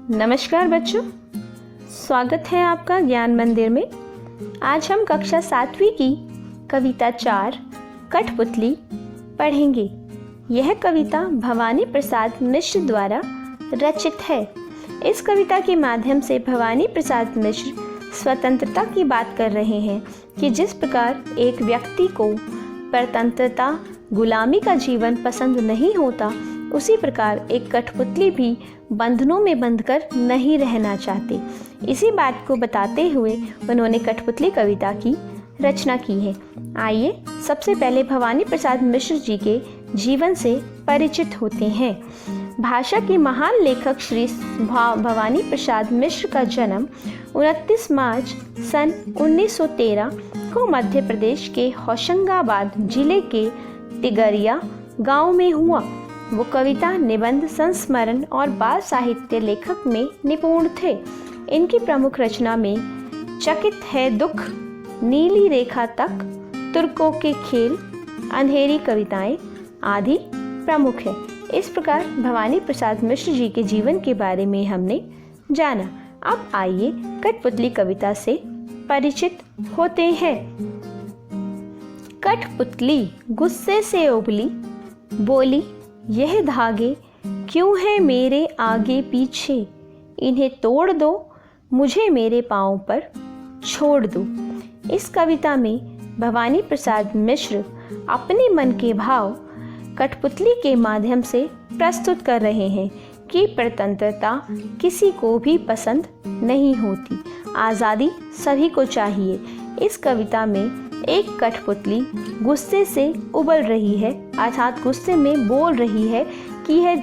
नमस्कार बच्चों, स्वागत है आपका ज्ञान मंदिर में। आज हम कक्षा 7वीं की कविता 4 कठपुतली पढ़ेंगे। यह कविता भवानी प्रसाद मिश्र द्वारा रचित है। इस कविता के माध्यम से भवानी प्रसाद मिश्र स्वतंत्रता की बात कर रहे हैं कि जिस प्रकार एक व्यक्ति को परतंत्रता, गुलामी का जीवन पसंद नहीं होता, उसी प्रकार एक कठपुतली भी बंधनों में बंधकर नहीं रहना चाहती। इसी बात को बताते हुए उन्होंने कठपुतली कविता की रचना की है। आइए सबसे पहले भवानी प्रसाद मिश्र जी के जीवन से परिचित होते हैं। भाषा के महान लेखक श्री भवानी प्रसाद मिश्र का जन्म 29 मार्च सन 1913 को मध्य प्रदेश के होशंगाबाद जिले के तिगरिया गांव में हुआ। वो कविता, निबंध, संस्मरण और बाल साहित्य लेखक में निपुण थे। इनकी प्रमुख रचना में चकित है दुख, नीली रेखा तक, तुर्कों के खेल, अंधेरी कविताएं आदि प्रमुख है। इस प्रकार भवानी प्रसाद मिश्र जी के जीवन के बारे में हमने जाना। अब आइए कठपुतली कविता से परिचित होते हैं। कठपुतली गुस्से से उबली, बोली यह धागे क्यों है मेरे आगे पीछे, इन्हें तोड़ दो, मुझे मेरे पाँव पर छोड़ दो। इस कविता में भवानी प्रसाद मिश्र अपने मन के भाव कठपुतली के माध्यम से प्रस्तुत कर रहे हैं कि परतंत्रता किसी को भी पसंद नहीं होती, आज़ादी सभी को चाहिए। इस कविता में एक कठपुतली गुस्से से उबल रही है, अर्थात गुस्से में बोल रही है कि यह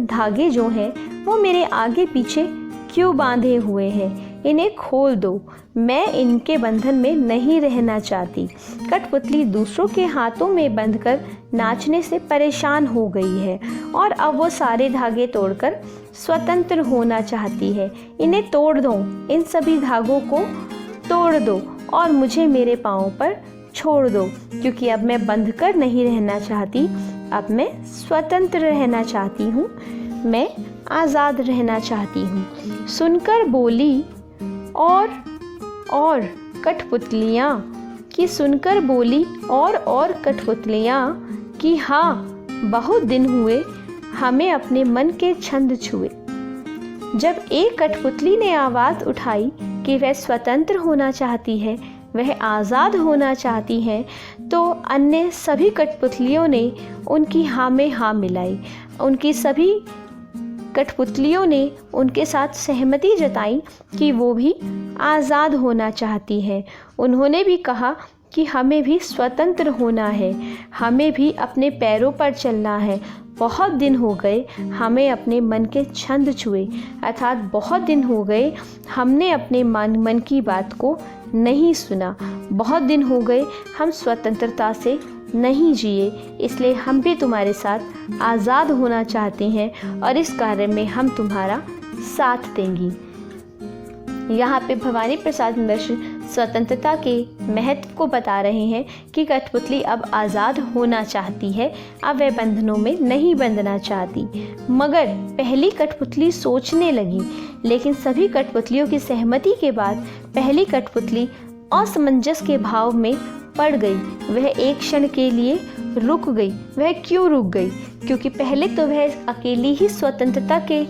धागे जो हैं वो मेरे आगे पीछे क्यों बांधे हुए हैं, इन्हें खोल दो, मैं इनके बंधन में नहीं रहना चाहती। कठपुतली दूसरों के हाथों में बंधकर नाचने से परेशान हो गई है और अब वो सारे धागे तोड़कर स्वतंत्र होना चाहती है। इन्हें तोड़ दो, इन सभी धागों को तोड़ दो और मुझे मेरे पाँव पर छोड़ दो, क्योंकि अब मैं बंध कर नहीं रहना चाहती, अब मैं स्वतंत्र रहना चाहती हूँ, मैं आज़ाद रहना चाहती हूँ। सुनकर बोली और कठपुतलियाँ कि सुनकर बोली और कठपुतलियाँ कि हाँ, बहुत दिन हुए हमें अपने मन के छंद छुए। जब एक कठपुतली ने आवाज़ उठाई कि वह स्वतंत्र होना चाहती है, वह आज़ाद होना चाहती है, तो अन्य सभी कठपुतलियों ने उनकी हाँ में हाँ मिलाई। उनकी सभी कठपुतलियों ने उनके साथ सहमति जताई कि वो भी आज़ाद होना चाहती है। उन्होंने भी कहा कि हमें भी स्वतंत्र होना है, हमें भी अपने पैरों पर चलना है। बहुत दिन हो गए हमें अपने मन के छंद छुए, अर्थात बहुत दिन हो गए हमने अपने मन की बात को नहीं सुना, बहुत दिन हो गए हम स्वतंत्रता से नहीं जिए, इसलिए हम भी तुम्हारे साथ आज़ाद होना चाहते हैं और इस कार्य में हम तुम्हारा साथ देंगी। यहाँ पे भवानी प्रसाद मिश्र स्वतंत्रता के महत्व को बता रहे हैं कि कठपुतली अब आज़ाद होना चाहती है, अब वह बंधनों में नहीं बंधना चाहती। मगर पहली कठपुतली सोचने लगी, लेकिन सभी कठपुतलियों की सहमति के बाद पहली कठपुतली असमंजस के भाव में पड़ गई। वह एक क्षण के लिए रुक गई। वह क्यों रुक गई? क्योंकि पहले तो वह अकेली ही स्वतंत्रता के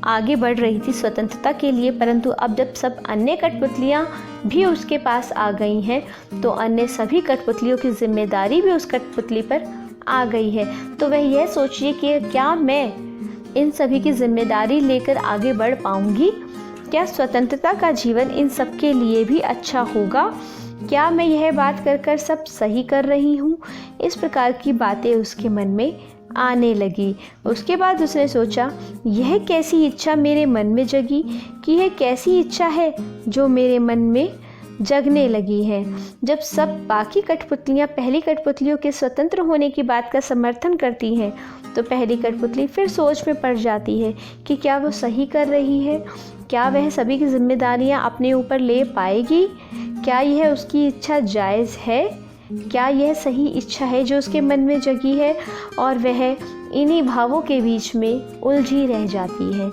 आगे बढ़ रही थी स्वतंत्रता के लिए, परंतु अब जब सब अन्य कठपुतलियाँ भी उसके पास आ गई हैं, तो अन्य सभी कठपुतलियों की जिम्मेदारी भी उस कठपुतली पर आ गई है। तो वह यह सोचिए कि क्या मैं इन सभी की जिम्मेदारी लेकर आगे बढ़ पाऊंगी? क्या स्वतंत्रता का जीवन इन सब के लिए भी अच्छा होगा? क्या मैं यह बात कर सब सही कर रही हूँ? इस प्रकार की बातें उसके मन में आने लगी। उसके बाद उसने सोचा, यह कैसी इच्छा मेरे मन में जगी कि यह कैसी इच्छा है जो मेरे मन में जगने लगी है। जब सब बाकी कठपुतलियाँ पहली कठपुतलियों के स्वतंत्र होने की बात का समर्थन करती हैं, तो पहली कठपुतली फिर सोच में पड़ जाती है कि क्या वो सही कर रही है, क्या वह सभी की जिम्मेदारियाँ अपने ऊपर ले पाएगी, क्या यह उसकी इच्छा जायज़ है। क्या यह सही इच्छा है जो उसके मन में जगी है, और वह इन्हीं भावों के बीच में उलझी रह जाती है।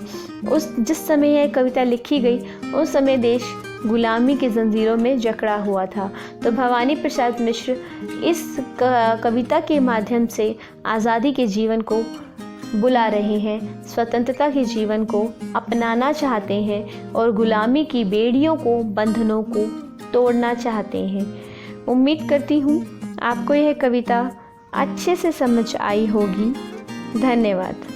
जिस समय यह कविता लिखी गई उस समय देश गुलामी की जंजीरों में जकड़ा हुआ था। तो भवानी प्रसाद मिश्र इस कविता के माध्यम से आज़ादी के जीवन को बुला रहे हैं, स्वतंत्रता के जीवन को अपनाना चाहते हैं और गुलामी की बेड़ियों को, बंधनों को तोड़ना चाहते हैं। उम्मीद करती हूँ आपको यह कविता अच्छे से समझ आई होगी। धन्यवाद।